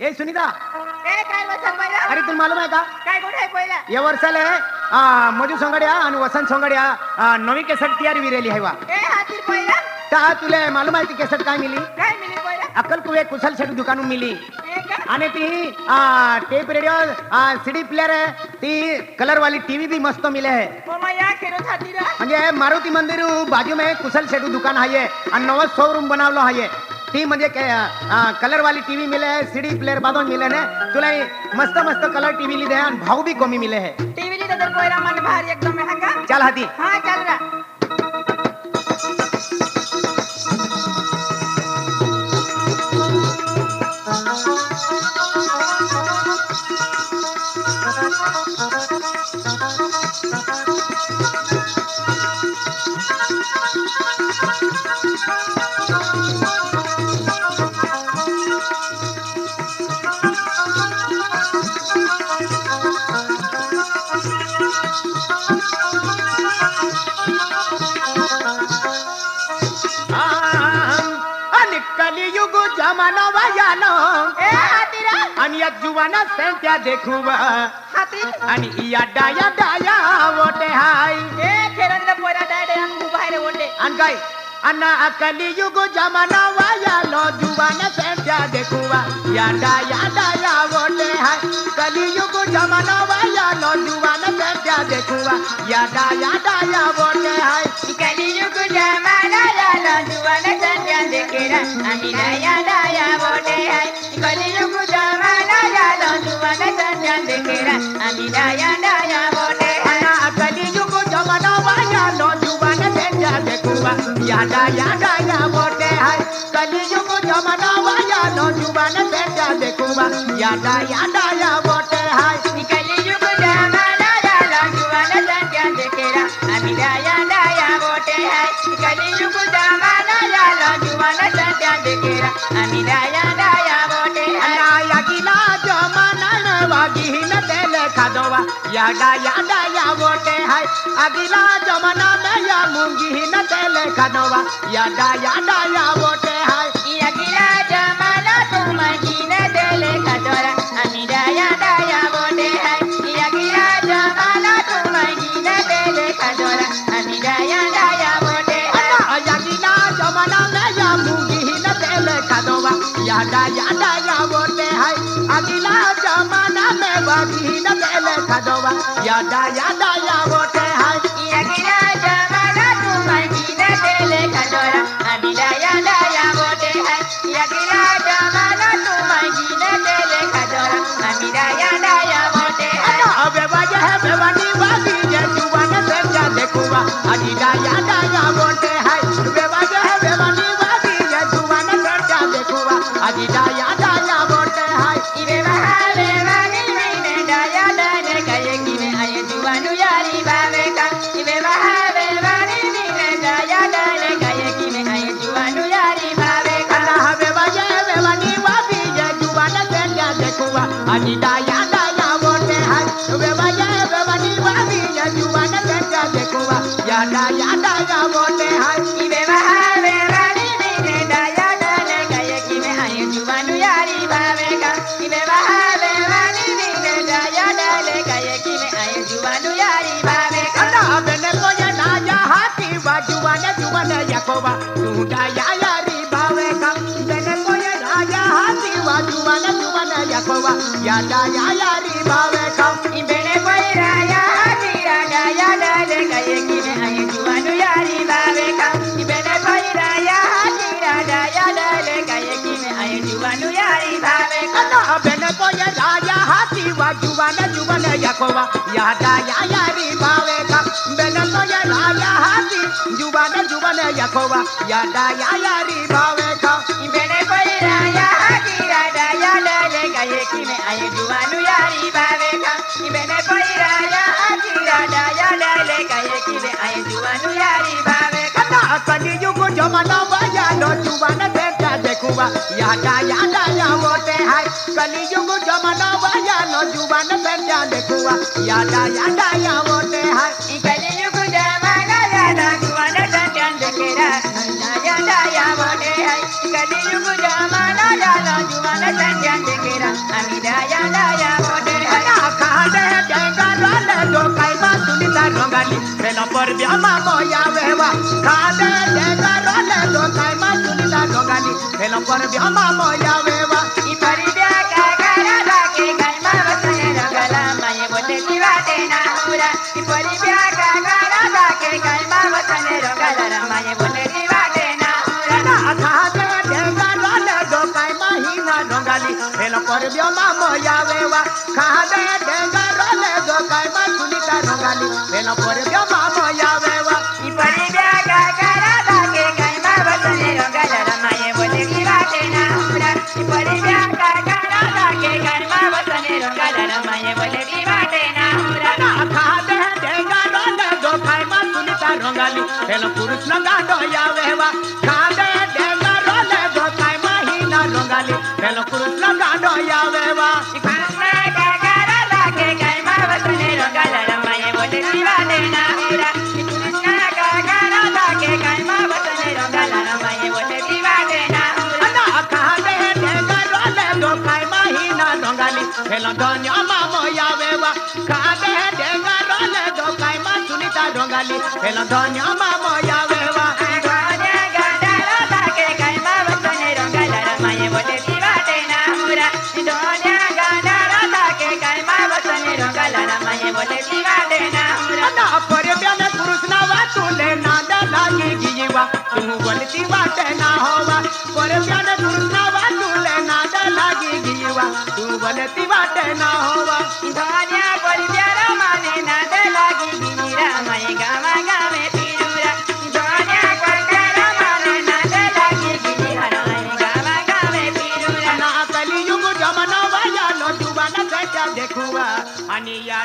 ए सुनीता, ए काय वसन पहिला अरे तुला मालूम आहे का काय गोड आहे पहिला या वर्षाला मजू सोंगड्या आणि वसंत सोंगड्या नवी केसट तयारी विरेली आहे वा ए हातीर पहिला ता तुले मालूम आहे ती केसट काय मिली काय मिली पहिला अक्कल कुवे कुशल शेठ दुकानून मिली ए का आणि ती टेप रेडिओ सीडी प्लेयर है ती कलर वाली टीवी भी मस्त मिले है मम्मा या खेळत हातीर म्हणजे मारुती मंदिर बाजू में कुशल शेठ दुकान आहे आणि नवा शोरूम बनावलो आहे ती म्हणजे कलर वाली टीवी मिले है सीडी प्लेयर बादों मिले ने तुला मस्त मस्त कलर टीवी ली दे आणि भाव भी कमी मिले है टीव्ही ली तर पहिला मन भारी एकदम है का चल हाथी हां चल रहा आणि कलियुग जमाना वयानो ए हातीर आणि या जुवाना संत्या देखू हातीर आणि या डाया डाया वोटे हाय ए खेळत पहिला डायडे आम खूप बाहेर ओटे आणि काय अन्ना कलियुग जमाना वयानो जुवाना संत्या देखू या डाया वोटे हाय कलियुग जमाना वयानो जुवाना संत्या देखू या डाया वोटे हाय कलियुग जमाना लाला जुवाना संध्या देखेरा आम्ही डाया डाया बोटे है कलियुग जमाना लाला जुवाना संध्या देखेरा आम्ही डाया डाया बोटे है अन्ना कलियुग जमाना वयानो जुवाना संत्या देखू या डाया वोटे हाय कलियुग जमाना वयानो जुवाना संत्या देखू या डाया वोटे हाय कलियुग जमाना लाला जुवाना संध्या देखेरा आम्ही डाया डाया बोटे है कलियुग जमाना लाला जुवाना संध्या देखेरा आम्ही डाया डाया बोटे है अन्ना गिला जमाना वागिन तेले खादोवा या डाया वोटे हाय अगिला जमाना में या मुंगी न तेले खादोवा या डाया वोटे हाय अगिला जमाना तुम गिन देले खतरा आम्ही डाया डाया बोटे है अगिला जमाना तुम गिन देले खतरा आम्ही डाया डाया बोटे है अगिला जमाना में या मुंगी न तेले खादोवा या डाया वोटे हाय अगिला जमाना में वागी न तेले खादोवा या डाया वोटे हाय अगिला जमाना तुम गिन देले खतरा आम्ही डाया डाया बोटे है अगिला जमाना तुम गिन देले खतरा आम्ही डाया डाया बोटे है अबे वजह है बेवानी वागी ये जुबान से क्या देखूंगा अजी डाया वोटे हाय बे वजह है बेवानी वागी ये जुबान से क्या देखूंगा अजी डाया वोटे हाय इवे बहावे वाली मैंने डाया डाले गए कि मैं आए जुवानु यारी बावे का इवे बहावे वाली मैंने डाया डाले गए कि मैं आए जुवानु यारी बावे का अल्लाह बे वजह है बेवानी वागी ये जुबान से क्या देखूंगा अजी डाया वोटे हाय बे वजह है बेवानी वागी ये जुबान से क्या देखूंगा या डाया वोटे हाय इवे बहावे वाली मैंने डाया डाले गए कि मैं आए जुवानु यारी बावे का इवे बहावे वाली मैंने डाया डाले गए कि मैं आए जुवानु यारी बावे का अल्लाह बने को ये डाया हाथी जुबान याकोबा तू डाया यारी बावे का बने को ये डाया हाथी जुबान याकोबा या डाया यारी बावे का इबेने कोई राया हाजीरा डाया डाले गए कि मैं आए जुवानु यारी बावे का इबेने कोई राया हाजीरा डाया डाले गए कि मैं आए जुवानु यारी बावे का अल्लाह बने को ये डाया हाथी जुबान याकोबा या डाया यारी बावे का बने को ये डाया हाथी जुबान याकोबा या डाया यारी बावे का इबेने कोई राया हाजीरा डाया डाले गए कि मैं आए जुवानु यारी बावे का इबेने कोई राया हाजीरा डाया डाले गए कि मैं आए जुवानु यारी बावे का अल्लाह कलियुग जमाना वयानो जुबान से क्या देखूंगा या डाया वोटे हाय कलियुग जमाना वयानो जुबान से क्या देखूंगा या डाया वोटे हाय कलियुग जमाना लाला जुवाना संध्या देखेरा डाया डाया बोटे है कलियुग जमाना झाला जुवान संध्या देखेरा आम्ही डाया डाया बोटे हाय खादे डेंगा रोले दो कायमा सुनीता रंगाली फेला पर ब्यामा मोया वेवा खादे डेंगा रोले दो कायमा सुनीता रंगाली फेला पर ब्यामा मोया वेवा ई परिद्या का करा बाके कायमा बसने रंगला माये बोटे दिवाटे ना हुरा ई परिद्या का करा बाके कायमा बसने रंगला माये बोटे दिवाटे ना हुरा खादे डेंगा रोले दो कायमा हिना रंगाली फेला पर ब्यामा मोया वेवा खादे डेंगा रोले दो कायमा सुनीता रंगाली फेला पर ब्यामा मोया वेवा ई परिद्या का करा बाके कायमा बसने रंगला माये बोटे दिवाटे ना हुरा ई परिद्या का करा बाके कायमा बसने रंगला माये बोटे दिवाटे ना हुरा खादे डेंगा रोले दो कायमा सुनीता रंगाली फेला पुरुष नगाडो यावेवा खादे डेंगा रोले दो कायमा हिना रंगाली फेला पुरुष नगाडो यावेवा कृष्ण का करा बाके कायमा बसने रंगला माये बोटे दिवाटे ना हुरा कृष्ण का करा बाके कायमा बसने रंगला माये बोटे दिवाटे ना हुरा खादे डेंगा रोले दो कायमा हिना रंगाली फेला धन्य मामो यावेवा खादे डेंगा रोले दो कायमा सुनीता रंगाली फेला धन्य मामो यावेवा धन्य गंडाला बाके कायमा बसने रंगला माये बोटे दिवाटे ना हुरा धन्य गंडाला बाके कायमा बसने रंगला माये बोटे दिवाटे ना हुरा परे ब्याने पुरुष ना वा तुले नाद लागी जीवा तू बोलती वाटे ना होवा परे ब्याने पुरुष ना वा तुले नाद लागी जीवा तू बोलती वाटे ना होवा धन्य परिद्यारा माने नाद लागी गिरा माये गावा गावे फिरुरा धन्य परिद्यारा माने नाद लागी गिरा माये गावा गावे फिरुरा ना कलियुग जमाना वाया लो जुबान बेटा देखुवा आणि या